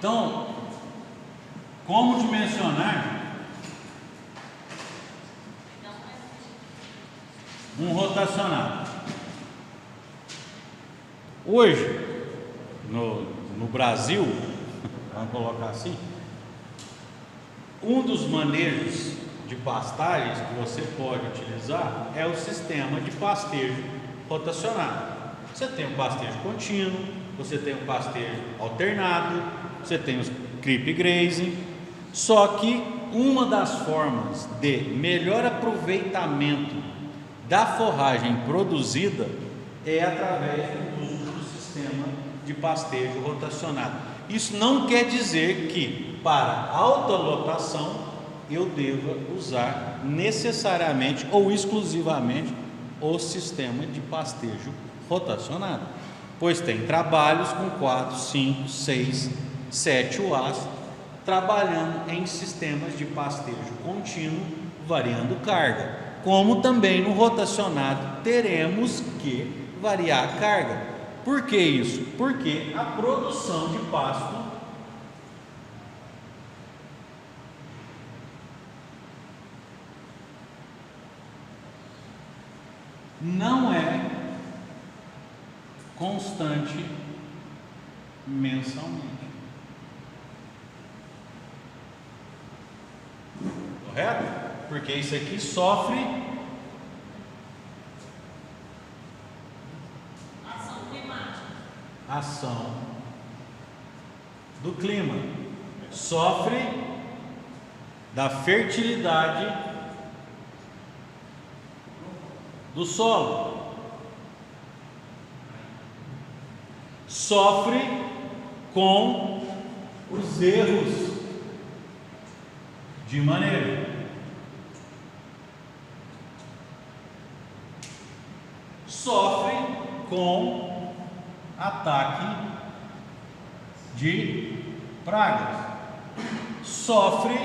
Então, como dimensionar um rotacionado? Hoje, no Brasil, vamos colocar assim, um dos manejos de pastagens que você pode utilizar é o sistema de pastejo rotacionado. Você tem o pastejo contínuo, você tem o pastejo alternado, você tem os creep grazing. Só que uma das formas de melhor aproveitamento da forragem produzida é através do uso do sistema de pastejo rotacionado. Isso não quer dizer que para alta lotação eu deva usar necessariamente ou exclusivamente o sistema de pastejo rotacionado, pois tem trabalhos com 4, 5, 6, 7 UAs trabalhando em sistemas de pastejo contínuo, variando carga, como também no rotacionado teremos que variar a carga. Por que isso? Porque a produção de pasto não é constante mensalmente. Correto? Porque isso aqui sofre ação climática. Ação do clima, sofre da fertilidade do solo, sofre com os erros de manejo, sofre com ataque de pragas, sofre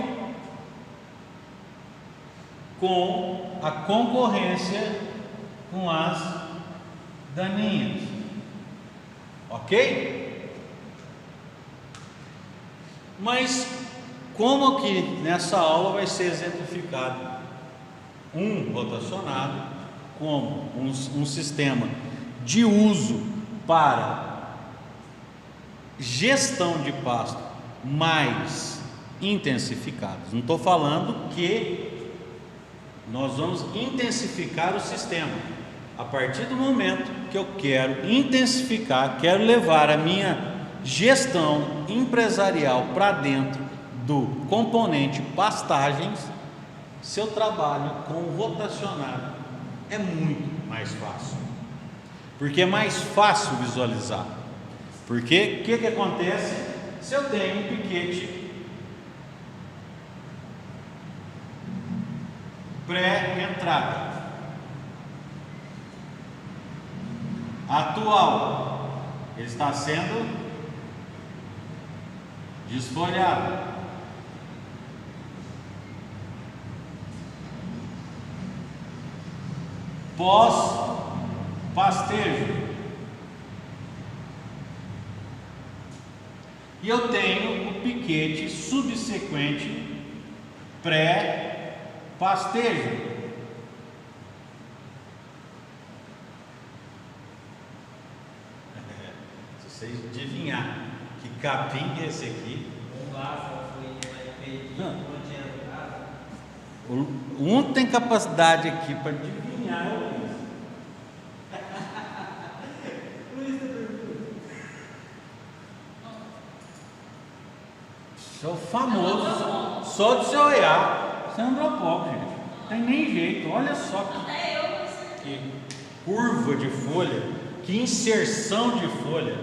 com a concorrência com as daninhas, ok? Mas como aqui nessa aula vai ser exemplificado um rotacionado como um sistema de uso para gestão de pasto mais intensificados. Não estou falando que nós vamos intensificar o sistema. A partir do momento que eu quero intensificar, quero levar a minha gestão empresarial para dentro do componente pastagens, seu trabalho com o rotacionado é muito mais fácil, porque é mais fácil visualizar. Porque o que acontece se eu tenho um piquete pré-entrada atual, ele está sendo desfolhado. Pós-pastejo, e eu tenho o piquete subsequente pré-pastejo. Se vocês adivinhar que capim é esse aqui, um tem capacidade aqui para adivinhar. Isso é o famoso, só de você olhar, você é andropóide, gente. Não tem nem jeito. Olha só que curva de folha, que inserção de folha,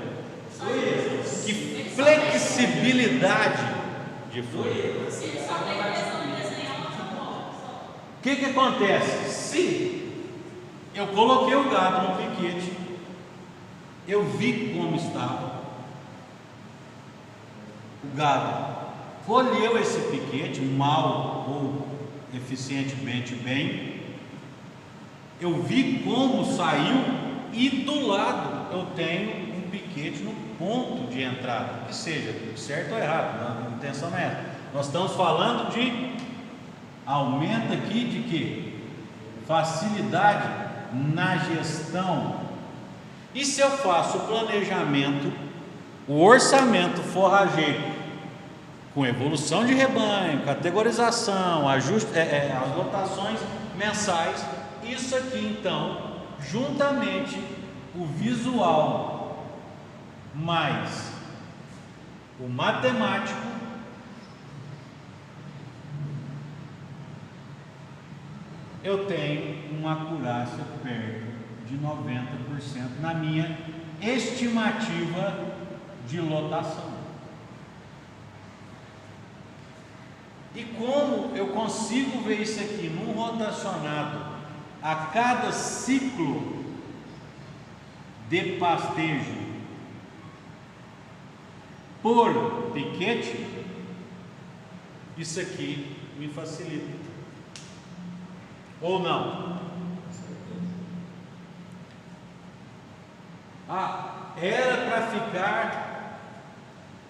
que flexibilidade de folha. O que acontece? Se eu coloquei o gado no piquete, eu vi como estava, o gado colheu esse piquete mal ou eficientemente bem, eu vi como saiu, e do lado eu tenho um piquete no ponto de entrada, que seja certo ou errado, a intenção não é essa. Nós estamos falando de aumento aqui de quê? Facilidade na gestão. E se eu faço o planejamento, o orçamento forrageiro, com evolução de rebanho, categorização, ajuste, as lotações mensais, isso aqui então, juntamente o visual mais o matemático, eu tenho uma acurácia perto de 90% na minha estimativa de lotação. E como eu consigo ver isso aqui num rotacionado a cada ciclo de pastejo por piquete, isso aqui me facilita. Ou não? Era para ficar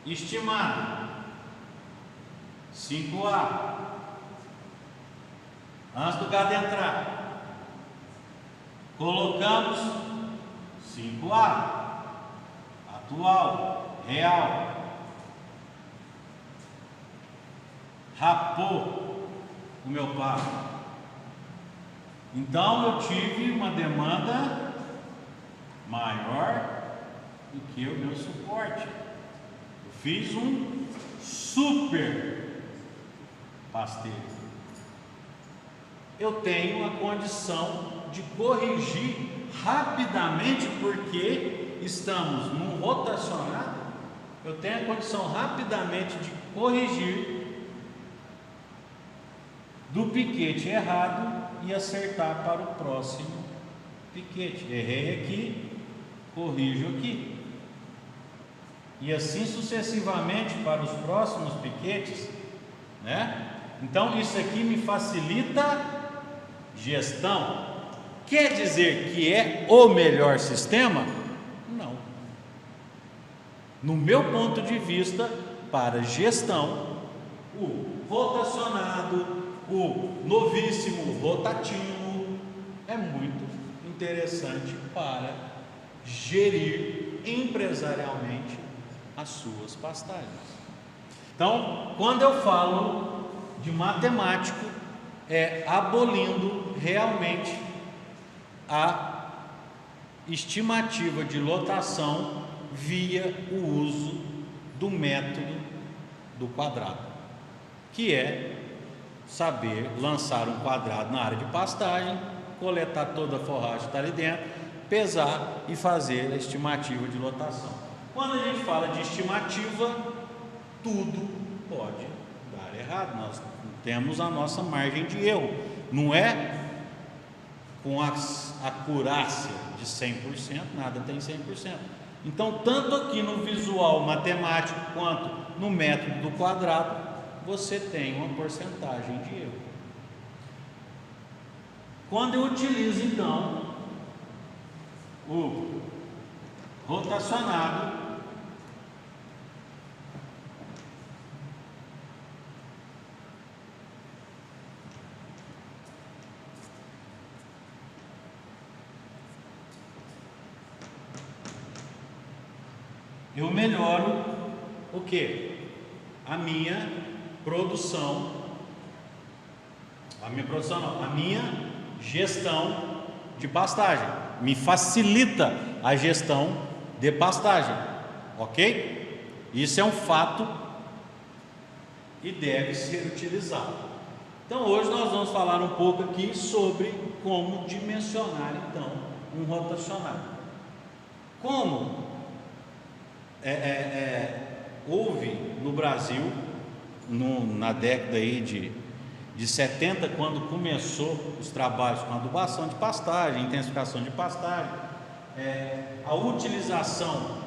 estimado 5A antes do gado entrar. Colocamos 5A atual, real. Rapou o meu pago. Então eu tive uma demanda maior do que o meu suporte. Eu fiz um super pasteiro. Eu tenho a condição de corrigir rapidamente, porque estamos num rotacionado. Eu tenho a condição rapidamente de corrigir do piquete errado e acertar para o próximo piquete. Errei aqui, corrijo aqui, e assim sucessivamente para os próximos piquetes, né? Então isso aqui me facilita gestão. Quer dizer que é o melhor sistema? Não. No meu ponto de vista, para gestão, o rotacionado, o novíssimo rotativo é muito interessante para gerir empresarialmente as suas pastagens. Então, quando eu falo de matemático, é abolindo realmente a estimativa de lotação via o uso do método do quadrado, que é saber lançar um quadrado na área de pastagem, coletar toda a forragem que está ali dentro, pesar e fazer a estimativa de lotação. Quando a gente fala de estimativa, tudo pode dar errado. Nós temos a nossa margem de erro. Não é com a acurácia de 100%, nada tem 100%. Então, tanto aqui no visual matemático quanto no método do quadrado, você tem uma porcentagem de erro. Quando eu utilizo então o rotacionado, eu melhoro o que? A minha produção, a minha gestão de pastagem, me facilita a gestão de pastagem, ok? Isso é um fato e deve ser utilizado. Então hoje nós vamos falar um pouco aqui sobre como dimensionar então um rotacionado. Como houve no Brasil, na década aí de 70, quando começou os trabalhos com adubação de pastagem, intensificação de pastagem, a utilização,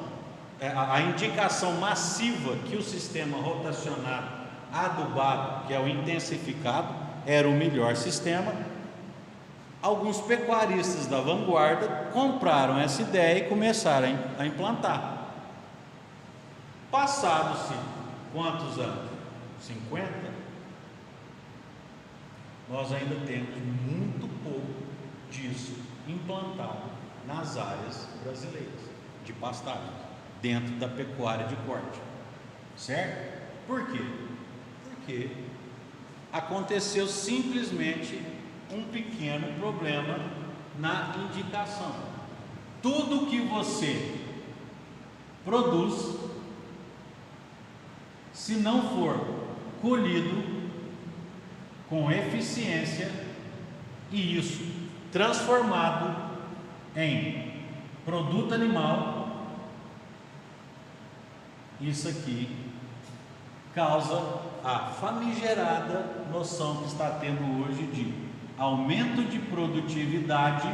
a indicação massiva que o sistema rotacionado adubado, que é o intensificado, era o melhor sistema. Alguns pecuaristas da vanguarda compraram essa ideia e começaram a implantar. Passados-se quantos anos? 50? Nós ainda temos muito pouco disso implantado nas áreas brasileiras de pastagem, dentro da pecuária de corte, certo? Por quê? Porque aconteceu simplesmente um pequeno problema na indicação. Tudo que você produz, se não for colhido com eficiência e isso transformado em produto animal, isso aqui causa a famigerada noção que está tendo hoje de aumento de produtividade,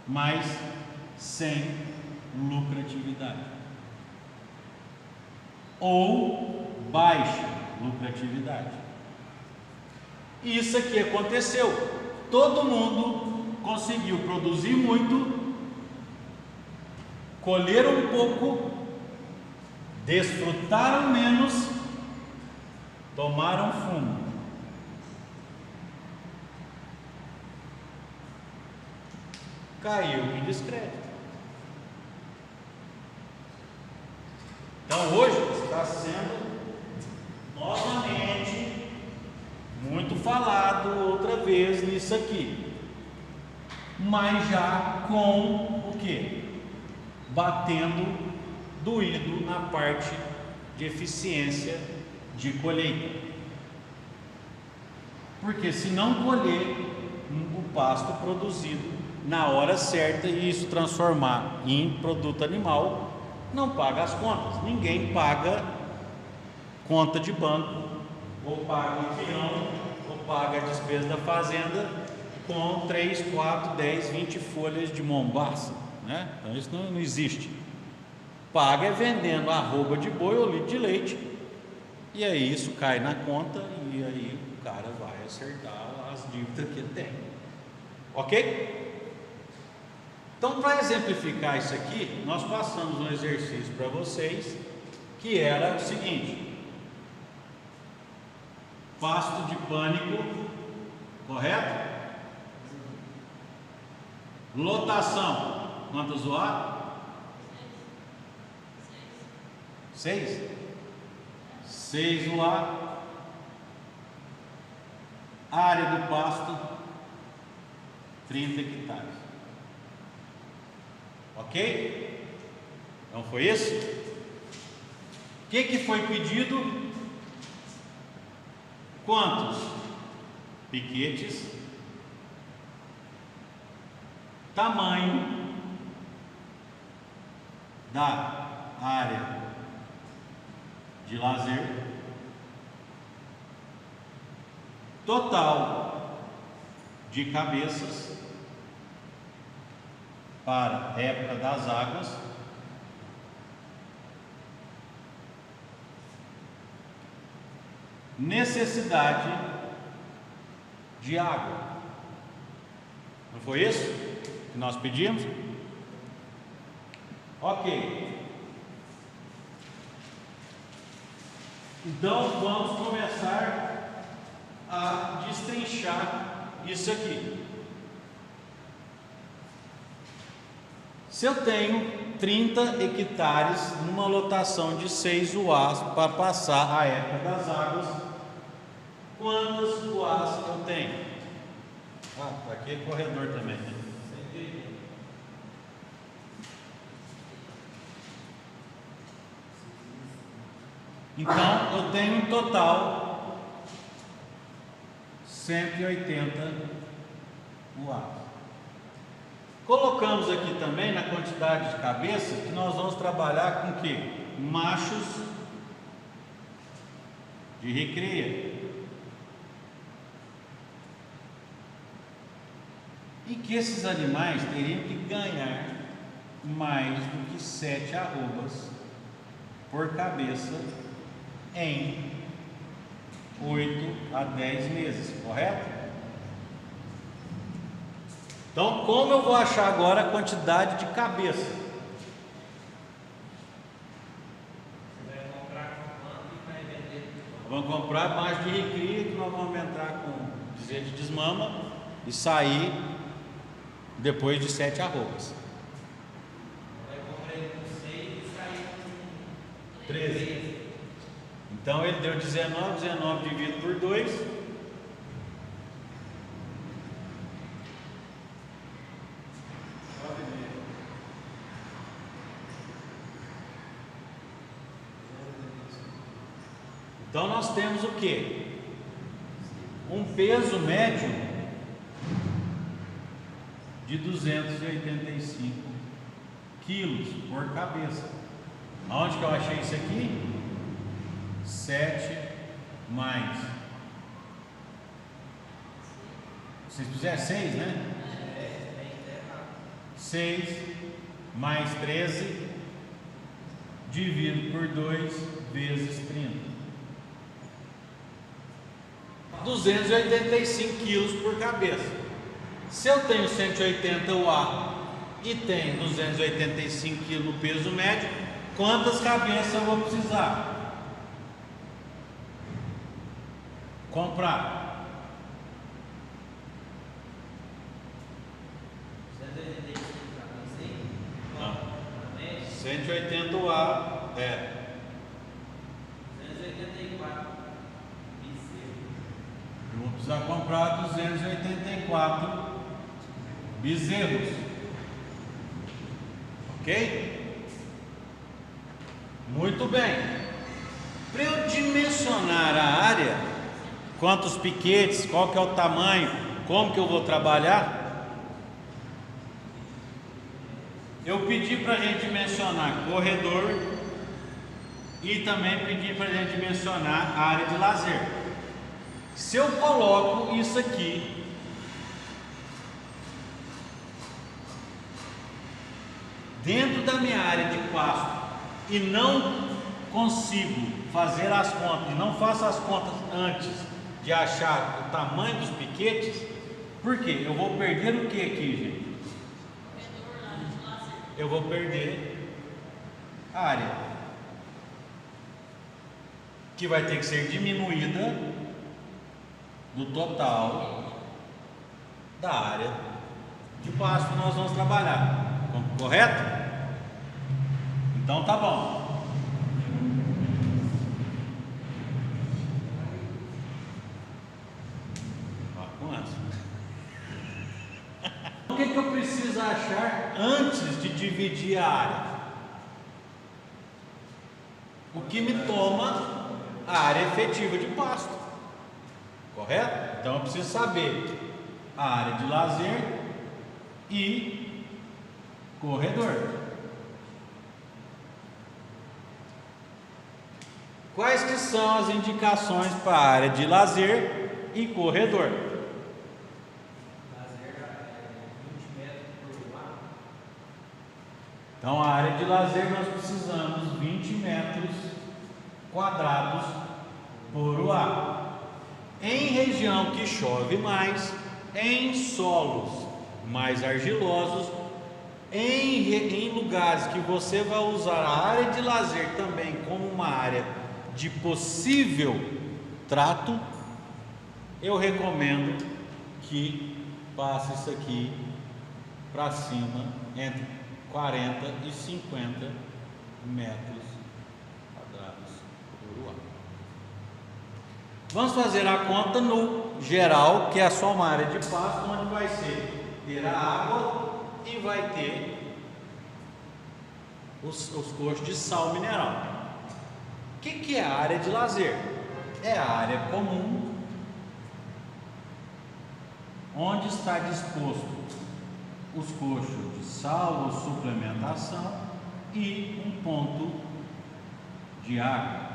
mas sem lucratividade, ou baixa lucratividade. Isso aqui aconteceu. Todo mundo conseguiu produzir muito, colher um pouco, desfrutaram menos, tomaram fumo. Caiu em descrédito. Então hoje está sendo novamente muito falado outra vez nisso aqui, mas já com o que? Batendo doído na parte de eficiência de colheita, porque se não colher o pasto produzido na hora certa e isso transformar em produto animal, não paga as contas. Ninguém paga conta de banco, ou paga o peão, ou paga a despesa da fazenda com 3, 4, 10, 20 folhas de mombaça, né? Então isso não existe. Paga é vendendo arroba de boi ou litro de leite, e aí isso cai na conta e aí o cara vai acertar as dívidas que ele tem. Ok? Então, para exemplificar isso aqui, nós passamos um exercício para vocês que era o seguinte: pasto de pânico, correto? Lotação, quantas UA? 6? 6 UA. Área do pasto, 30 hectares. Ok? Então foi isso? O que foi pedido? Quantos piquetes, tamanho da área de lazer, total de cabeças para a época das águas, necessidade de água. Não foi isso que nós pedimos? Ok. Então vamos começar a destrinchar isso aqui. Se eu tenho 30 hectares numa lotação de 6 UAs para passar a época das águas, quantas UAs eu tenho? Tá aqui é corredor também, né? Então eu tenho em total 180 UAs. Colocamos aqui também na quantidade de cabeças que nós vamos trabalhar com que? Machos de recria. E que esses animais teriam que ganhar mais do que 7 arrobas por cabeça em 8 a 10 meses, correto? Então, como eu vou achar agora a quantidade de cabeça? Vamos comprar baixo de recria, que nós vamos entrar com dizer de desmama e sair depois de 7 arrobas. Vai comprar ele com 6 e sair com 13. Então ele deu 19, 19 dividido por 2. Então nós temos o que? Um peso médio de 285 quilos por cabeça. Aonde que eu achei isso aqui? 7 mais. Vocês fizeram 6, né? 6 mais 13 dividido por 2 vezes 30. 285 quilos por cabeça. Se eu tenho 180 UA e tenho 285 quilos no peso médio, quantas cabeças eu vou precisar comprar? 180 UA é 284. Eu vou precisar comprar 284 bezerros. Ok? Muito bem. Para eu dimensionar a área, quantos piquetes, qual que é o tamanho, como que eu vou trabalhar, eu pedi para a gente dimensionar corredor e também pedi para a gente dimensionar a área de lazer. Se eu coloco isso aqui dentro da minha área de pasto e não consigo fazer as contas, e não faço as contas antes de achar o tamanho dos piquetes, por quê? Eu vou perder o que aqui, gente? Eu vou perder a área, que vai ter que ser diminuída do total da área de pasto que nós vamos trabalhar. Correto? Então tá bom. O que eu preciso achar antes de dividir a área? O que me toma a área efetiva de pasto. Correto? Então eu preciso saber a área de lazer e corredor. Quais que são as indicações para a área de lazer e corredor? Lazer é 20 metros por UA. Então a área de lazer nós precisamos 20 metros quadrados por UA. Em região que chove mais, em solos mais argilosos, em lugares que você vai usar a área de lazer também como uma área de possível trato, eu recomendo que passe isso aqui para cima, entre 40 e 50 metros quadrados por UA. Vamos fazer a conta no geral, que é só uma área de pasto, onde vai ter a água e vai ter os coxos de sal mineral. O que é a área de lazer? É a área comum onde está disposto os coxos de sal ou suplementação e um ponto de água,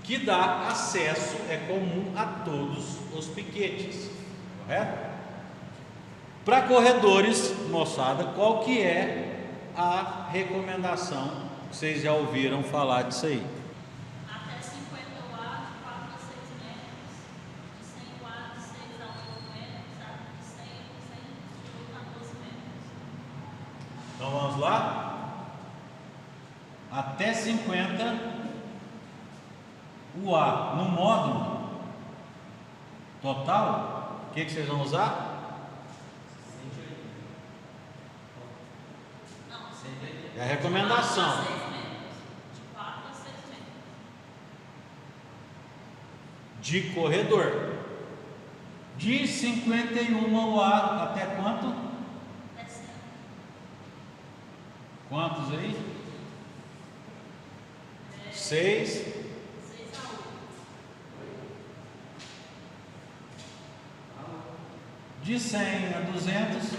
que dá acesso, é comum a todos os piquetes, correto? Para corredores, moçada, qual que é a recomendação? Vocês já ouviram falar disso aí? Até 50 UA, de 4 a 6 metros, de 100 UA, de 6 a 8 metros, de 100 a 12 metros. Então vamos lá? Até 50 o A no módulo total, o que vocês vão usar? É a recomendação. 6 metros. De 4 a 6 metros. De corredor. De 51 UA até quanto? Até 100. Quantos aí? 6. 6 a 8. De 100 a 200. De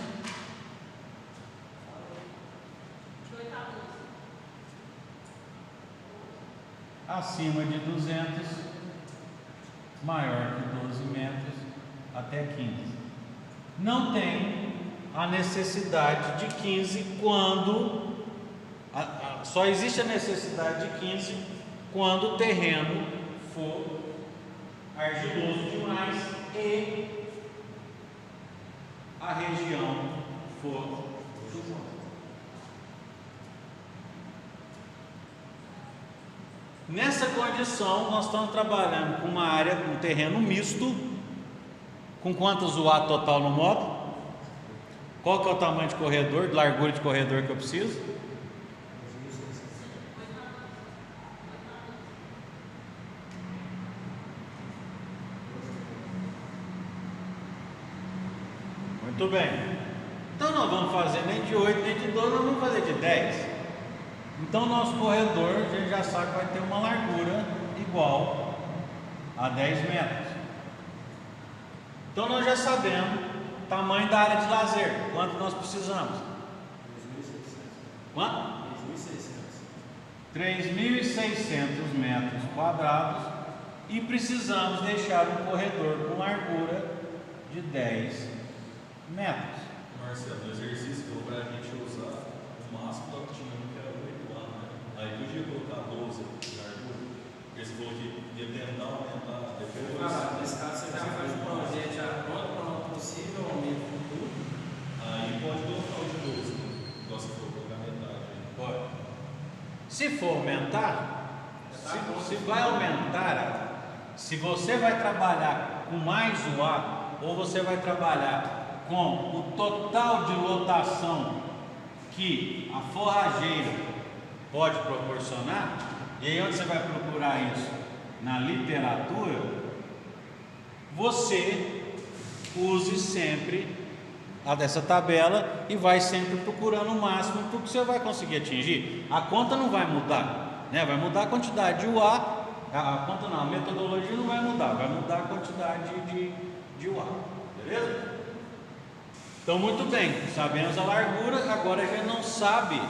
8 a 12. Acima de 200, maior que 12 metros, até 15. Não tem a necessidade de 15 quando só existe a necessidade de 15 quando o terreno for argiloso demais e a região for chuvosa. Nessa condição, nós estamos trabalhando com uma área, um terreno misto, com quantos UA total no módulo? Qual que é o tamanho de corredor, de largura de corredor que eu preciso? Muito bem. Então nós vamos fazer nem de 8 nem de 12, nós vamos fazer de 10. Então o nosso corredor, a gente já sabe que vai ter uma largura igual a 10 metros. Então nós já sabemos o tamanho da área de lazer, quanto nós precisamos. 2.600. Quanto? 3.600. 3.600 metros quadrados e precisamos deixar um corredor com largura de 10 metros. Marcelo, no exercício deu para a gente usar o máximo da tinha que era 8 lá, né? Aí podia colocar 12 de largura, porque você falou que ia tentar aumentar depois. Nesse caso, você já faz um projeto já pronto para um possível aumento futuro. Aí pode colocar o de 12, né? Igual você falou, colocar metade. Pode. Se for aumentar, se vai aumentar, se você vai trabalhar com mais UA ou você vai trabalhar com o total de lotação que a forrageira pode proporcionar, e aí onde você vai procurar isso? Na literatura, você use sempre a dessa tabela e vai sempre procurando o máximo porque você vai conseguir atingir. A conta não vai mudar, né? Vai mudar a quantidade de UA, a conta não, a metodologia não vai mudar, vai mudar a quantidade de UA, beleza? Então, muito bem, sabemos a largura, agora a gente não sabe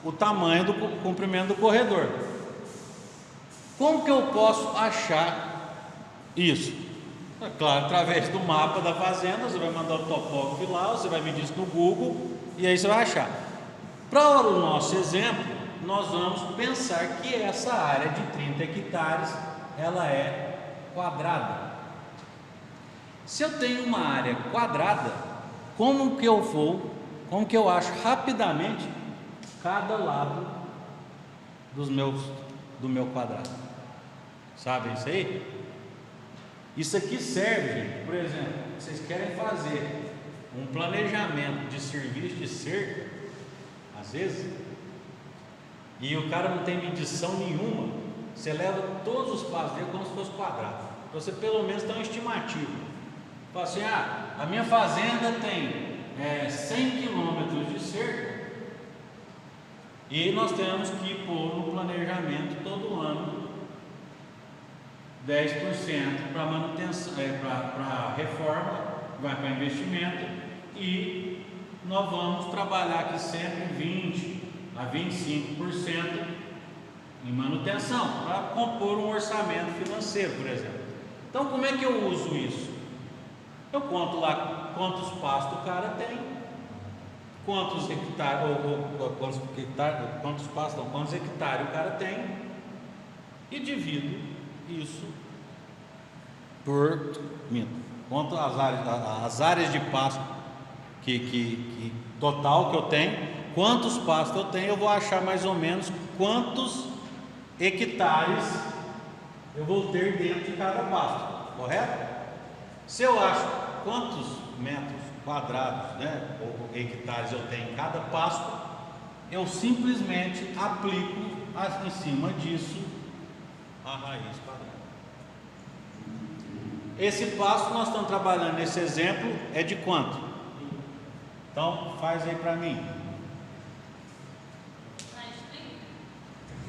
o tamanho do comprimento do corredor. Como que eu posso achar isso? É claro, através do mapa da fazenda, você vai mandar o topógrafo lá, você vai medir isso no Google e aí você vai achar. Para o nosso exemplo, nós vamos pensar que essa área de 30 hectares, ela é quadrada. Se eu tenho uma área quadrada, como que eu acho rapidamente cada lado do meu quadrado? Sabem isso aí? Isso aqui serve, gente, por exemplo, vocês querem fazer um planejamento de serviço de cerca, às vezes, e o cara não tem medição nenhuma, você leva todos os passos dele como se fosse quadrado, para você pelo menos ter uma estimativa. Fala assim, a minha fazenda tem 100 quilômetros de cerca e nós temos que pôr no planejamento todo ano 10% para manutenção, para reforma, vai para investimento, e nós vamos trabalhar aqui sempre 20% a 25% em manutenção, para compor um orçamento financeiro, por exemplo. Então, como é que eu uso isso? Eu conto lá quantos pastos o cara tem, quantos hectares, quantos hectares o cara tem, e divido isso por quanto as áreas de pasto que total que eu tenho, quantos pastos eu tenho, eu vou achar mais ou menos quantos hectares eu vou ter dentro de cada pasto, correto? Se eu acho quantos metros quadrados, né, ou hectares eu tenho em cada pasto, eu simplesmente aplico em cima disso a raiz quadrada. Esse pasto nós estamos trabalhando nesse exemplo é de quanto? Então faz aí para mim.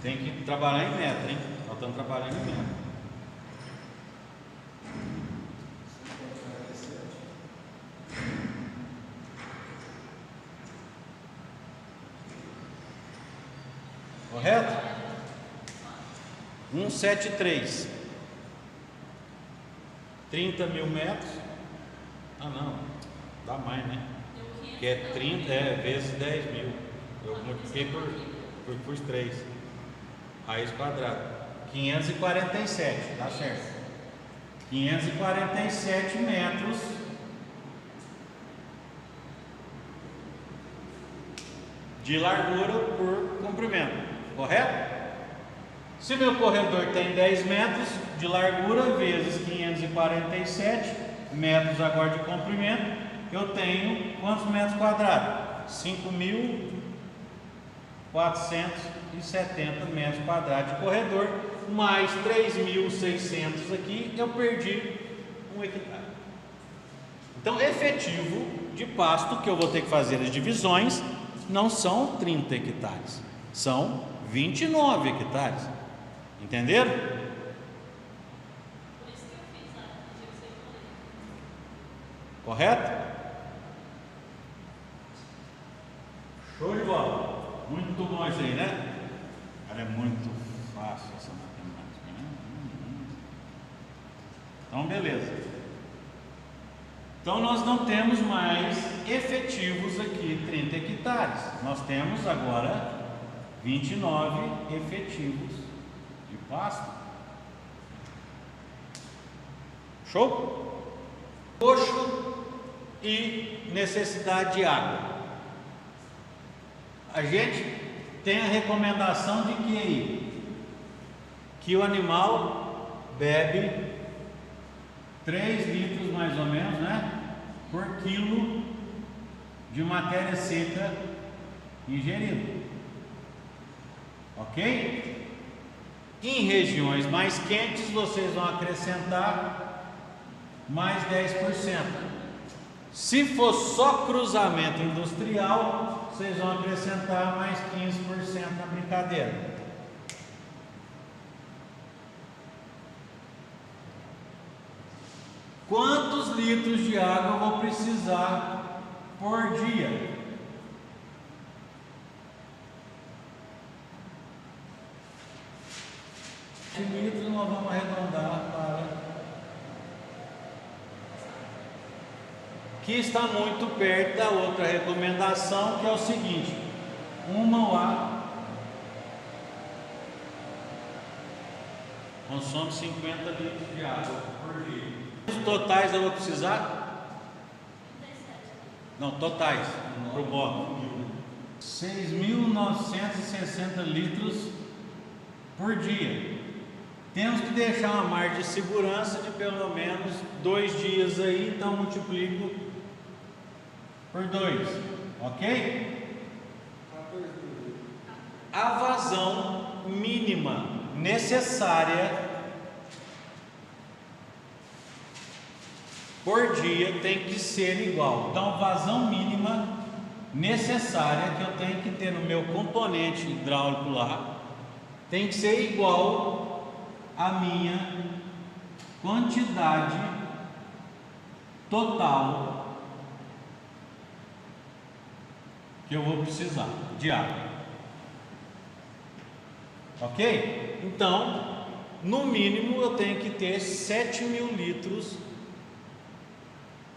Tem que trabalhar em metro, hein? Nós estamos trabalhando em metro. Correto? 173. 30 mil metros. Ah não, dá mais, né? Que é 30, vezes 10 mil. Eu multipliquei por 3. Raiz quadrada. 547, tá certo. 547 metros de largura por comprimento. Correto? Se meu corredor tem 10 metros de largura vezes 547 metros agora de comprimento, eu tenho quantos metros quadrados? 5.470 metros quadrados de corredor, mais 3.600 aqui, eu perdi 1 hectare. Então, efetivo de pasto que eu vou ter que fazer as divisões não são 30 hectares, são 29 hectares. Entenderam? Por isso que eu fiz lá, que eu sei Correto? Show de bola. Muito bom isso aí, né? Cara, é muito fácil essa matemática, né? Então, beleza. Então, nós não temos mais efetivos aqui 30 hectares. Nós temos agora 29 efetivos de pasto. Show? Coxo e necessidade de água. A gente tem a recomendação de que o animal bebe 3 litros mais ou menos, né, por quilo de matéria seca ingerida. Ok? Em regiões mais quentes vocês vão acrescentar mais 10%. Se for só cruzamento industrial, vocês vão acrescentar mais 15% na brincadeira. Quantos litros de água eu vou precisar por dia? Litros nós vamos arredondar para que está muito perto da outra recomendação, que é o seguinte: 1 UA consome 50 litros de água por dia. Os totais eu vou precisar? 37. Não, totais, para o modo 6.960 litros por dia. Temos que deixar uma margem de segurança de pelo menos 2 dias aí, então multiplico por 2, ok? A vazão mínima necessária por dia tem que ser igual. Então, vazão mínima necessária que eu tenho que ter no meu componente hidráulico lá tem que ser igual a minha quantidade total que eu vou precisar de água. Ok? Então, no mínimo eu tenho que ter 7.000 litros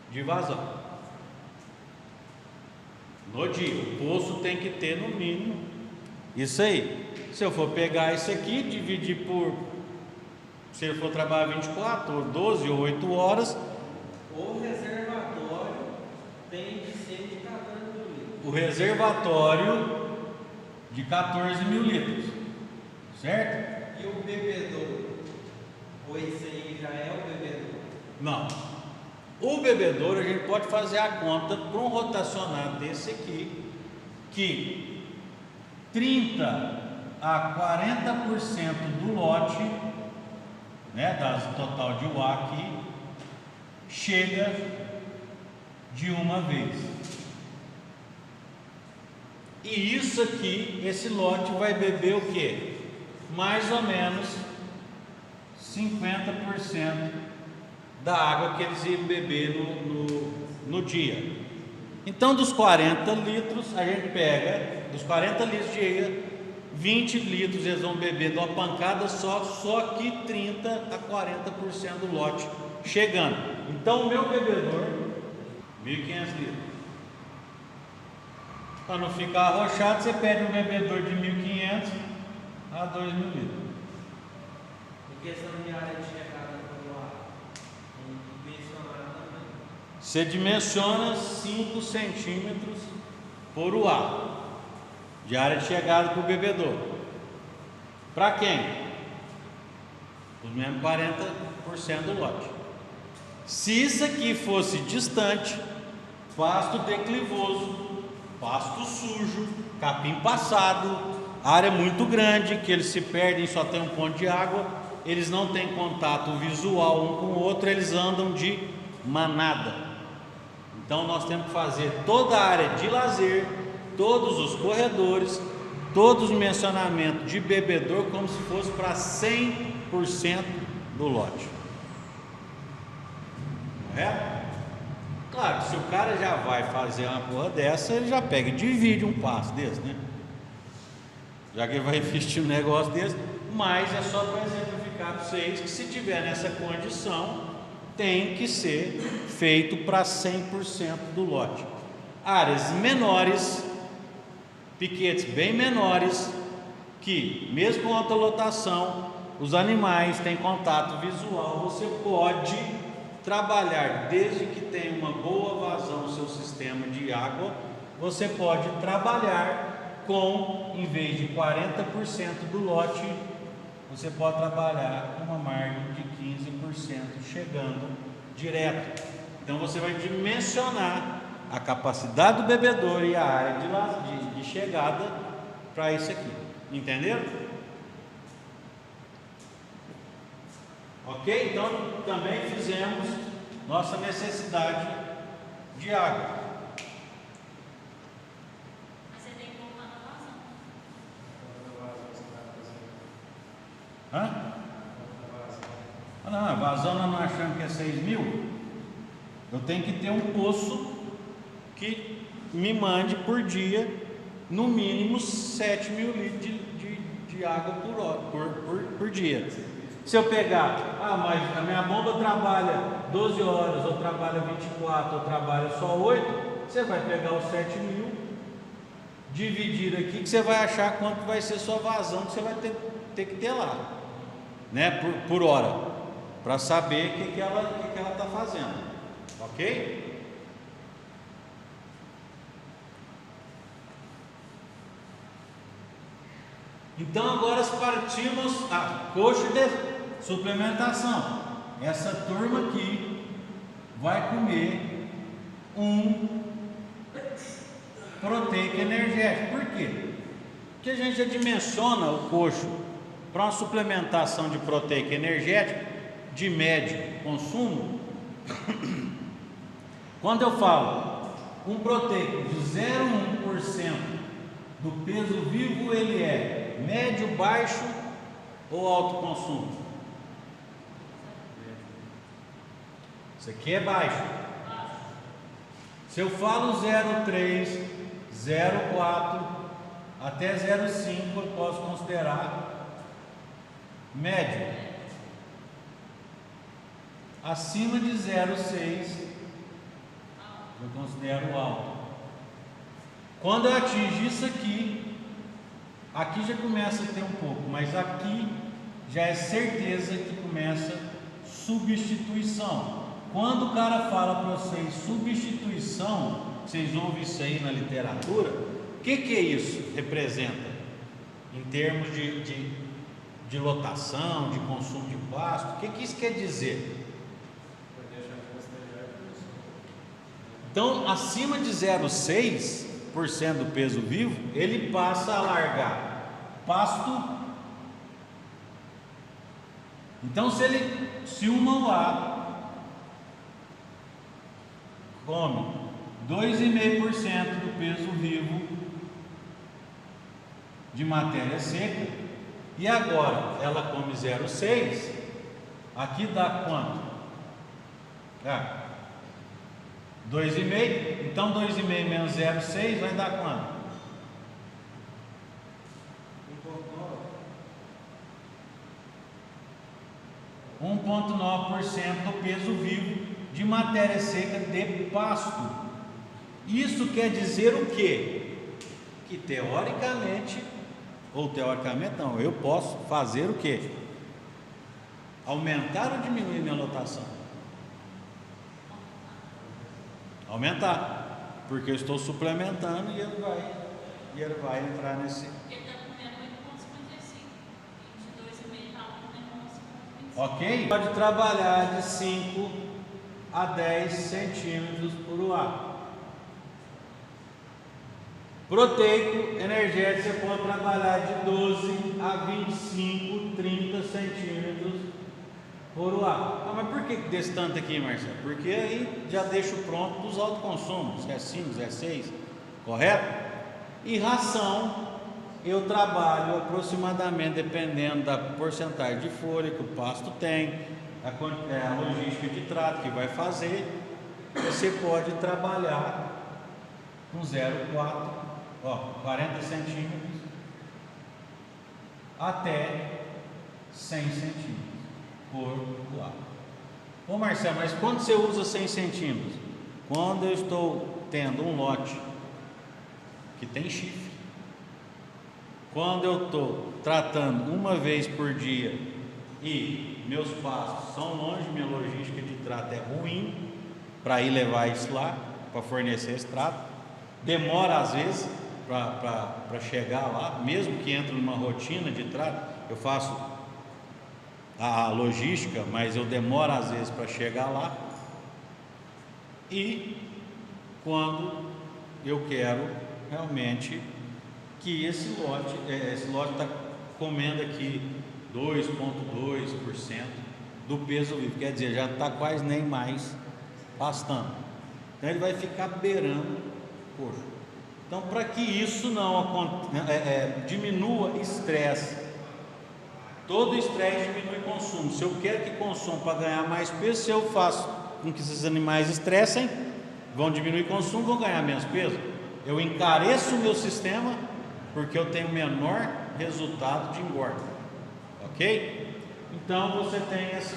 de vazão no dia. O poço tem que ter no mínimo isso aí. Se eu for pegar isso aqui, dividir por, se eu for trabalhar 24 ou 12 ou 8 horas, O reservatório tem de ser de 14 mil litros. o reservatório de 14.000 litros, certo? E o bebedouro? Ou isso aí já é o bebedouro? Não. O bebedouro a gente pode fazer a conta para um rotacionado desse aqui, que 30 a 40% do lote, né, das total de UA aqui, chega de uma vez. E isso aqui, esse lote vai beber o quê? Mais ou menos 50% da água que eles iam beber no dia. Então, dos 40 litros, a gente pega, dos 40 litros de água, 20 litros eles vão beber de uma pancada só que 30 a 40% do lote chegando. Então, o meu bebedor, 1.500 litros. Para não ficar arrochado, você pede um bebedor de 1.500 a 2.000 litros. Em questão de área de chegada para o ar, dimensionar também. Você dimensiona 5 centímetros por UA de área de chegada para o bebedor. Para quem? Os mesmos 40% do lote. Se isso aqui fosse distante, pasto declivoso, pasto sujo, capim passado, área muito grande, que eles se perdem, só tem um ponto de água, eles não têm contato visual um com o outro, eles andam de manada. Então nós temos que fazer toda a área de lazer, todos os corredores, todos os dimensionamentos de bebedor como se fosse para 100% do lote. Correto? Claro que se o cara já vai fazer uma porra dessa, ele já pega e divide um passo desse, né? Já que ele vai investir um negócio desse, mas é só para exemplificar para vocês que se tiver nessa condição, tem que ser feito para 100% do lote. Áreas menores, piquetes bem menores, que mesmo com alta lotação, os animais têm contato visual, você pode trabalhar, desde que tenha uma boa vazão no seu sistema de água, você pode trabalhar com, em vez de 40% do lote, você pode trabalhar com uma margem de 15% chegando direto. Então você vai dimensionar a capacidade do bebedor e a área de chegada para isso aqui. Entenderam? Ok? Então também fizemos nossa necessidade de água. Mas você tem que voltar na vazão. Hã? Ah, não, a vazão nós não achamos que é 6.000. Eu tenho que ter um poço que me mande por dia no mínimo 7.000 litros de água por dia. Se eu pegar, mas a minha bomba trabalha 12 horas, ou trabalha 24, ou trabalha só 8, você vai pegar os 7.000, dividir aqui, que você vai achar quanto vai ser sua vazão que você vai ter que ter lá, né, por hora, para saber o que ela está fazendo, ok? Então agora partimos a coxa de suplementação. Essa turma aqui vai comer um proteico energético. Por quê? Porque a gente já dimensiona o coxo para uma suplementação de proteico energético de médio consumo. Quando eu falo um proteico de 0,1% do peso vivo, ele é médio, baixo ou alto consumo? Isso aqui é baixo. Se eu falo 0,3, 0,4 até 0,5, eu posso considerar médio. Acima de 0,6 eu considero alto. Quando eu atingo isso aqui, aqui já começa a ter um pouco, mas aqui já é certeza que começa substituição. Quando o cara fala para vocês substituição, vocês ouvem isso aí na literatura, o que é isso representa? Em termos de de lotação, de consumo de pasto. O que isso quer dizer? Então, acima de 0,6% do peso vivo, ele passa a largar pasto. Então, se um mauá come 2,5% do peso vivo de matéria seca, e agora ela come 0,6, aqui dá quanto? 2,5, então 2,5 menos 0,6 vai dar quanto? 1,9% do peso vivo de matéria seca de pasto. Isso quer dizer o quê? Que teoricamente, ou teoricamente não, eu posso fazer o quê? Aumentar ou diminuir minha lotação? Aumentar, porque eu estou suplementando e ele vai entrar nesse. Porque ele está comendo 8,55. De 2,5 está comendo 11,25. Ok? Pode trabalhar de 5 a 10 centímetros por UA. Proteico, energético, você pode trabalhar de 12 a 25, 30 centímetros por UA. Mas por que desse tanto aqui, Marcelo? Porque aí já deixo pronto para os autoconsumos, é 5, é 6, correto? E ração, eu trabalho aproximadamente, dependendo da porcentagem de folha que o pasto tem, a logística de trato que vai fazer, você pode trabalhar com 0,4, 40 centímetros até 100 centímetros por lado. Ô Marcelo, mas quando você usa 100 centímetros? Quando eu estou tendo um lote que tem chifre, quando eu estou tratando uma vez por dia e meus pastos são longe, minha logística de trato é ruim para ir levar isso lá, para fornecer esse trato, demora às vezes para chegar lá, mesmo que entre numa rotina de trato, eu faço a logística, mas eu demoro às vezes para chegar lá. E quando eu quero realmente que esse lote está comendo aqui 2,2% do peso vivo, quer dizer, já está quase nem mais pastando, então ele vai ficar beirando o coxo. Então, para que isso não diminua estresse, todo estresse diminui consumo. Se eu quero que consuma para ganhar mais peso, se eu faço com que esses animais estressem, vão diminuir consumo, vão ganhar menos peso. Eu encareço o meu sistema porque eu tenho menor resultado de engorda, ok? Então você tem essa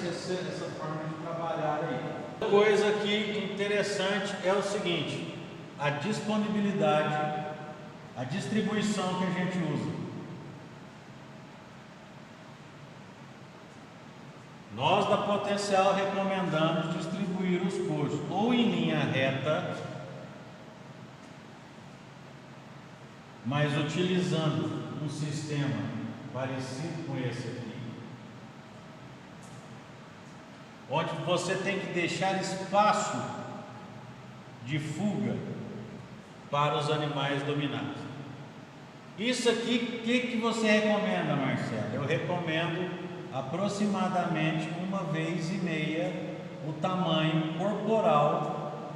forma de trabalhar aí. Outra coisa aqui interessante é o seguinte: a disponibilidade, a distribuição que a gente usa. Nós da Potencial recomendamos distribuir os coxos ou em linha reta, mas utilizando um sistema parecido com esse aqui, onde você tem que deixar espaço de fuga para os animais dominados. Isso aqui, o que você recomenda, Marcelo? Eu recomendo aproximadamente 1,5 vezes o tamanho corporal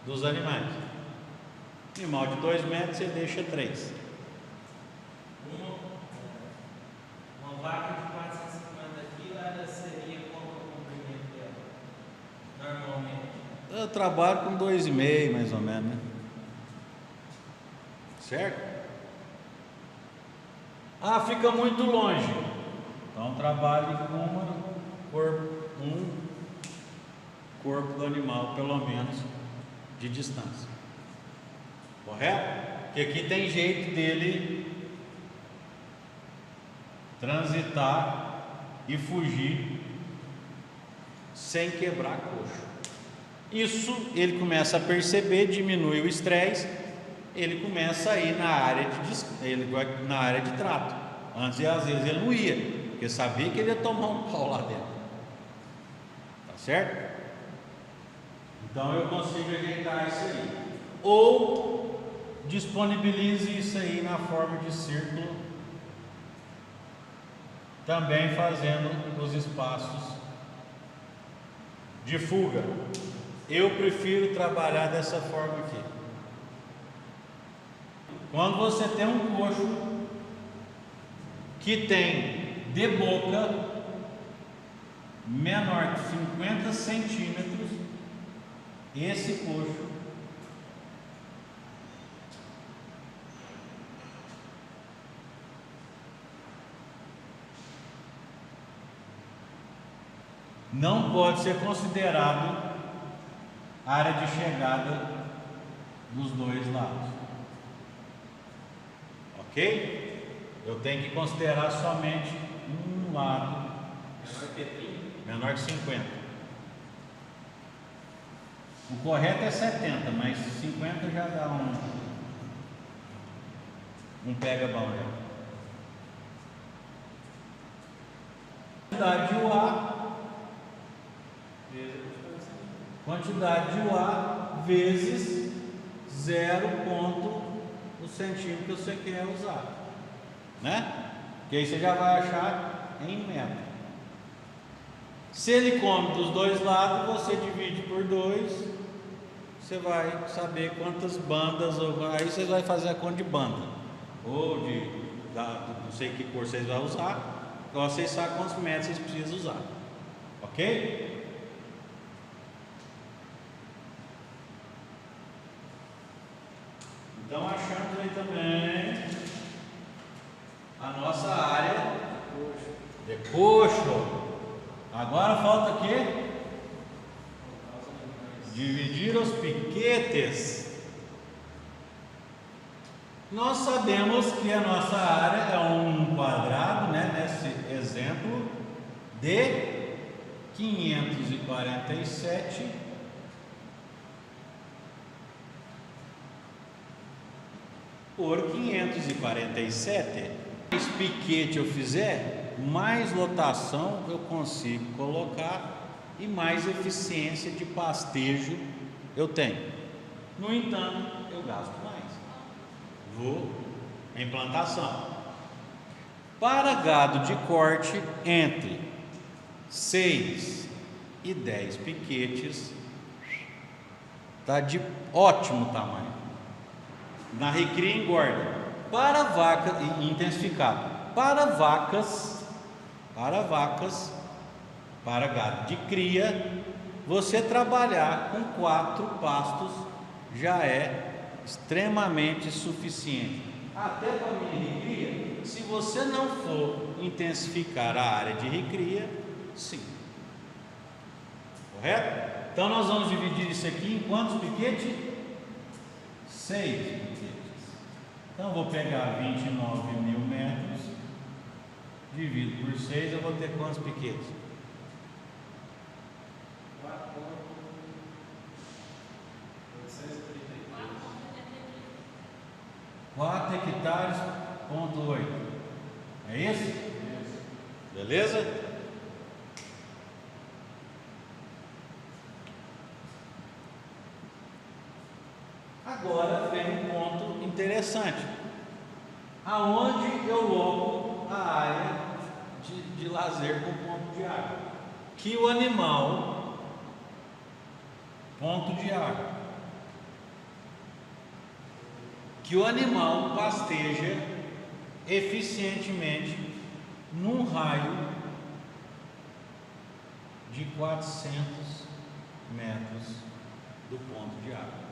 dos animais. Animal de 2 metros você deixa 3. Uma vaca de 450 quilos, ela seria qual o comprimento dela? Normalmente. Eu trabalho com 2,5 mais ou menos, né? Certo? Fica muito longe. Então trabalhe com um corpo do animal, pelo menos, de distância. Correto? Porque aqui tem jeito dele transitar e fugir sem quebrar coxo. Isso ele começa a perceber, diminui o estresse ele começa a ir na área na área de trato. Antes, às vezes, ele não ia, porque sabia que ele ia tomar um pau lá dentro. Tá certo? Então eu consigo ajeitar isso aí. Ou disponibilize isso aí na forma de círculo, também fazendo os espaços de fuga. Eu prefiro trabalhar dessa forma aqui. Quando você tem um coxo que tem de boca menor que 50 centímetros, esse coxo não pode ser considerado área de chegada dos dois lados. Ok? Eu tenho que considerar somente um lado menor que 50. O correto é 70, mas 50 já dá um pega bom. Quantidade de UA vezes 0 ponto o centímetro que você quer usar, né? Que aí você já vai achar em metro. Se ele come dos dois lados, você divide por 2, você vai saber quantas bandas, aí você vai fazer a conta de banda, ou não sei que cor vocês vão usar, então vocês sabem quantos metros vocês precisam usar, ok? Então achamos aí também a nossa área de coxo. Agora falta o quê? Dividir os piquetes. Nós sabemos que a nossa área é um quadrado, né? Nesse exemplo, de 547 por 547. Mais piquete eu fizer, mais lotação eu consigo colocar e mais eficiência de pastejo eu tenho. No entanto, eu gasto mais. Vou em plantação. Para gado de corte, entre 6 e 10 piquetes, está de ótimo tamanho. Na recria engorda. Para vaca intensificado. Para gado de cria, você trabalhar com 4 pastos já é extremamente suficiente. Até para mini recria, se você não for intensificar a área de recria, sim. Correto? Então nós vamos dividir isso aqui em quantos piquetes? 6 piquetes. Então eu vou pegar 29.000 metros, divido por 6, eu vou ter quantos piquetes? 4 hectares, ponto 8. É isso? Beleza? Agora vem um ponto interessante. Aonde eu logo a área de lazer com ponto de água? Que o animal, ponto de água, que o animal pasteja eficientemente num raio de 400 metros do ponto de água.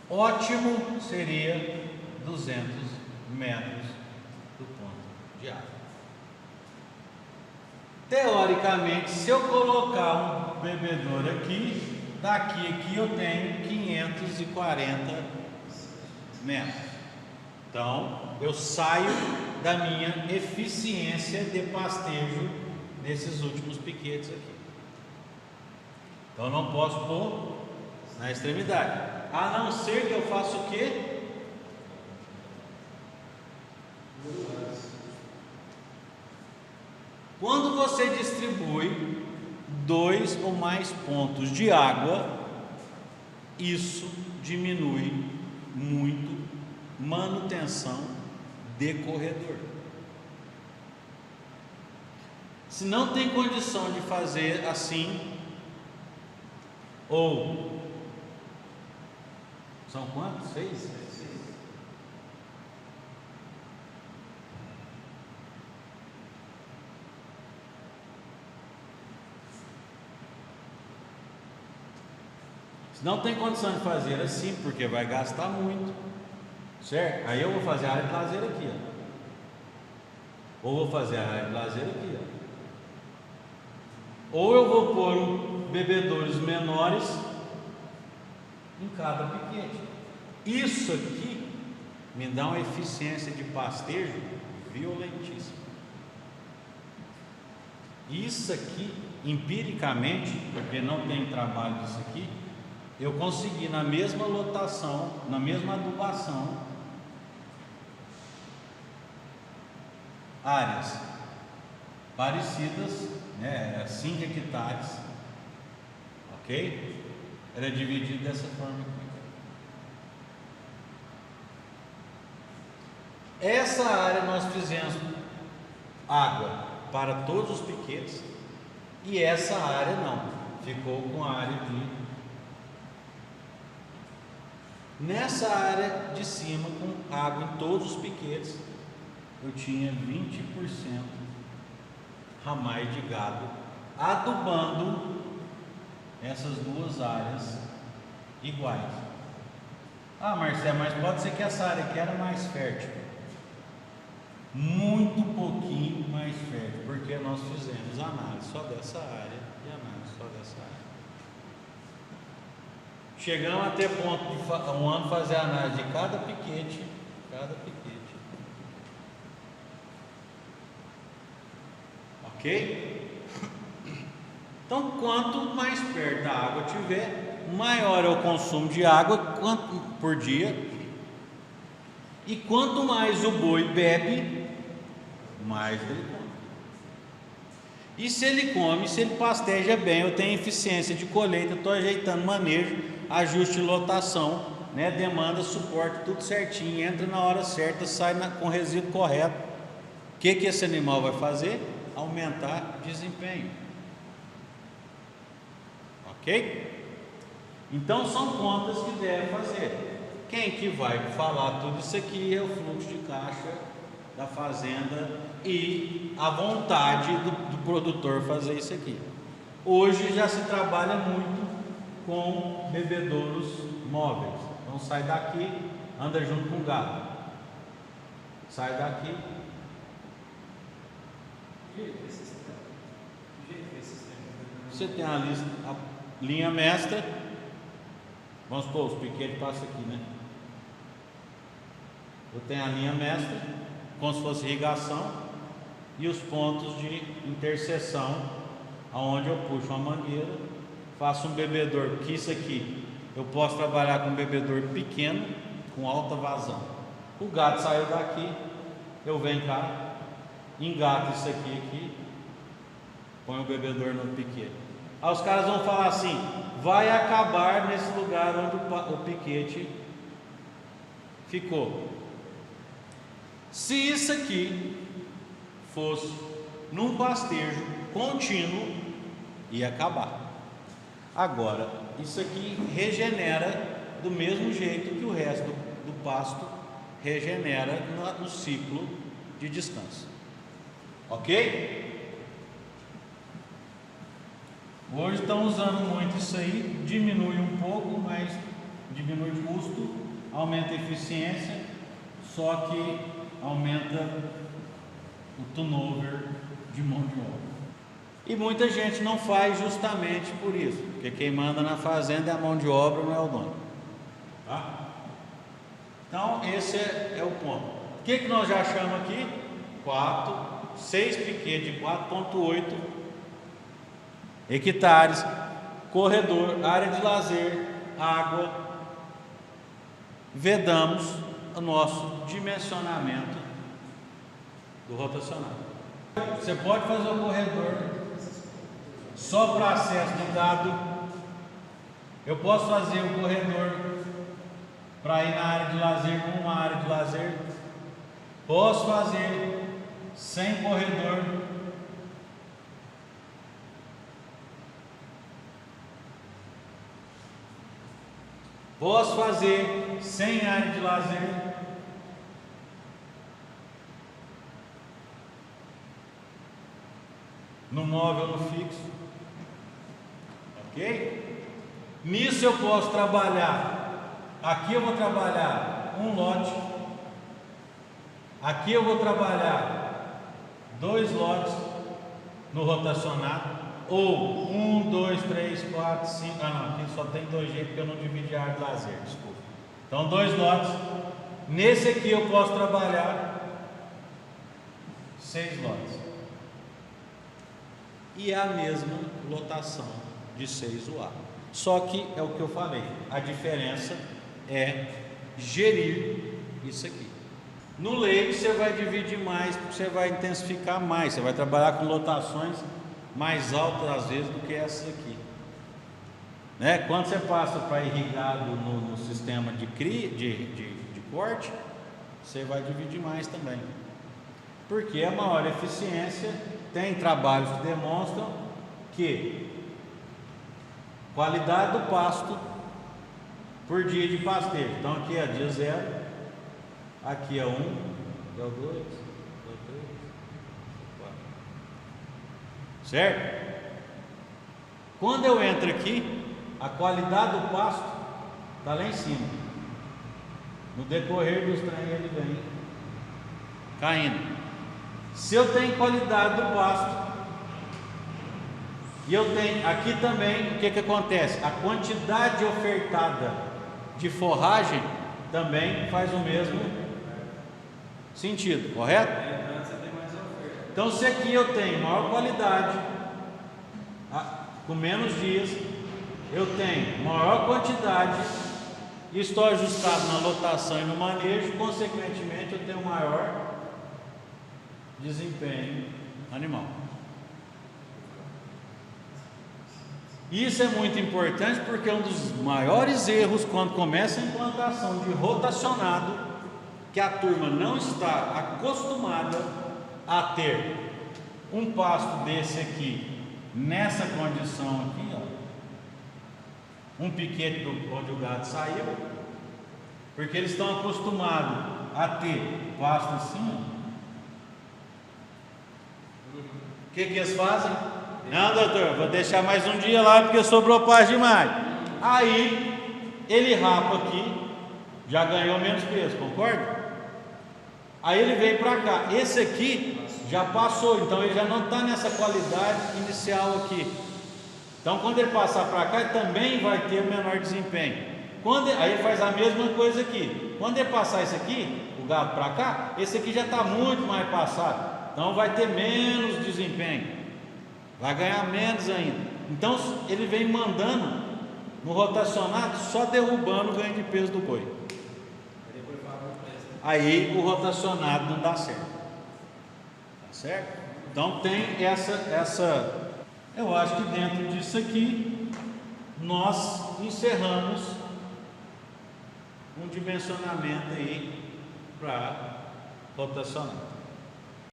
Ótimo seria 200 metros do ponto de água. Teoricamente, se eu colocar um bebedouro aqui, daqui aqui eu tenho 540 metros. Então, eu saio da minha eficiência de pastejo nesses últimos piquetes aqui. Então, eu não posso pôr na extremidade. A não ser que eu faça o quê? Quando você distribui 2 ou mais pontos de água, isso diminui muito manutenção de corredor. Se não tem condição de fazer assim, ou são quantos? 6? Se não tem condição de fazer assim, porque vai gastar muito, certo? Aí eu vou fazer a área de lazer aqui, ó. Ou vou fazer a área de lazer aqui, ó. Ou eu vou pôr bebedouros menores em cada piquete. Isso aqui me dá uma eficiência de pastejo violentíssima. Isso aqui, empiricamente, porque não tem trabalho disso aqui, eu consegui na mesma lotação, na mesma adubação, áreas parecidas, né, 5 hectares, ok? Era dividido dessa forma aqui. Essa área nós fizemos água para todos os piquetes, e essa área não, ficou com a área de... Nessa área de cima, com água em todos os piquetes, eu tinha 20% ramais de gado, adubando essas duas áreas iguais. Ah, Marcelo, mas pode ser que essa área aqui era mais fértil. Muito pouquinho mais fértil, porque nós fizemos análise só dessa área e análise só dessa área. Chegamos até ponto de um ano fazer a análise de cada piquete. Ok? Então, quanto mais perto da água tiver, maior é o consumo de água por dia. E quanto mais o boi bebe, mais ele come. E se ele come, se ele pasteja bem, eu tenho eficiência de colheita, estou ajeitando manejo, ajuste de lotação, né, demanda, suporte, tudo certinho, entra na hora certa, sai com o resíduo correto. O que esse animal vai fazer? Aumentar desempenho. Ok? Então são contas que deve fazer. Quem que vai falar tudo isso aqui é o fluxo de caixa da fazenda e a vontade do produtor fazer isso aqui. Hoje já se trabalha muito com bebedouros móveis. Então sai daqui, anda junto com o gado. Sai daqui. Você tem a linha mestra. Vamos supor, os piquetes passam aqui, né? Eu tenho a linha mestra, como se fosse irrigação, e os pontos de interseção, aonde eu puxo uma mangueira, faço um bebedor, porque isso aqui eu posso trabalhar com um bebedor pequeno, com alta vazão. O gato saiu daqui, eu venho cá, engato isso aqui, põe o bebedor no piquete. Aí os caras vão falar assim: vai acabar nesse lugar onde o piquete ficou. Se isso aqui fosse num pastejo contínuo, ia acabar. Agora, isso aqui regenera do mesmo jeito que o resto do pasto regenera no ciclo de descanso. Ok? Hoje estão usando muito isso aí, diminui um pouco, mas diminui o custo, aumenta a eficiência, só que aumenta o turnover de mão de obra. E muita gente não faz justamente por isso, porque quem manda na fazenda é a mão de obra, não é o dono. Tá? Então esse é o ponto. O que nós já achamos aqui? 6 piquetes de 4,8 hectares, corredor, área de lazer, água, vedamos o nosso dimensionamento do rotacionado. Você pode fazer o corredor só para acesso de dado. Eu posso fazer o corredor para ir na área de lazer, uma área de lazer. Posso fazer sem corredor. Posso fazer sem área de lazer. No móvel, no fixo. Ok? Nisso eu posso trabalhar. Aqui eu vou trabalhar um lote. Aqui eu vou trabalhar 2 lotes no rotacionado. Ou 1, 2, 3, 4, 5. Ah, não, aqui só tem 2 jeitos porque eu não dividi a área de lazer, desculpa. Então, 2 lotes. Nesse aqui eu posso trabalhar 6 lotes. E é a mesma lotação de 6 UA. Só que é o que eu falei, a diferença é gerir isso aqui. No leito você vai dividir mais, porque você vai intensificar mais, você vai trabalhar com lotações mais altas às vezes do que essas aqui, né? Quando você passa para irrigado no sistema de corte, você vai dividir mais também, porque é maior eficiência. Tem trabalhos que demonstram que qualidade do pasto por dia de pastejo. Então aqui é dia 0, aqui é 1, é o 2, é o 3, certo? Quando eu entro aqui, a qualidade do pasto está lá em cima. No decorrer dos trem ele vem caindo. Se eu tenho qualidade do pasto e eu tenho aqui também, o que acontece? A quantidade ofertada de forragem também faz o mesmo sentido, correto? Então, se aqui eu tenho maior qualidade, com menos dias, eu tenho maior quantidade e estou ajustado na lotação e no manejo, consequentemente eu tenho maior desempenho animal. Isso é muito importante porque é um dos maiores erros quando começa a implantação de rotacionado, que a turma não está acostumada a ter um pasto desse aqui, nessa condição aqui, ó, um piquete onde o gado saiu, porque eles estão acostumados a ter pasto assim, ó. O que eles fazem? Não, doutor, vou deixar mais um dia lá porque sobrou pasto demais. Aí ele rapa aqui, já ganhou menos peso, concorda? Aí ele vem para cá. Esse aqui já passou, então ele já não está nessa qualidade inicial aqui. Então quando ele passar para cá, ele também vai ter o menor desempenho. Aí ele faz a mesma coisa aqui. Quando ele passar esse aqui, o gado para cá, esse aqui já está muito mais passado. Então vai ter menos desempenho, vai ganhar menos ainda. Então ele vem mandando no rotacionado, só derrubando o ganho de peso do boi. Aí o rotacionado não dá certo. Tá certo? Então tem essa. Eu acho que dentro disso aqui nós encerramos um dimensionamento aí para rotacionado.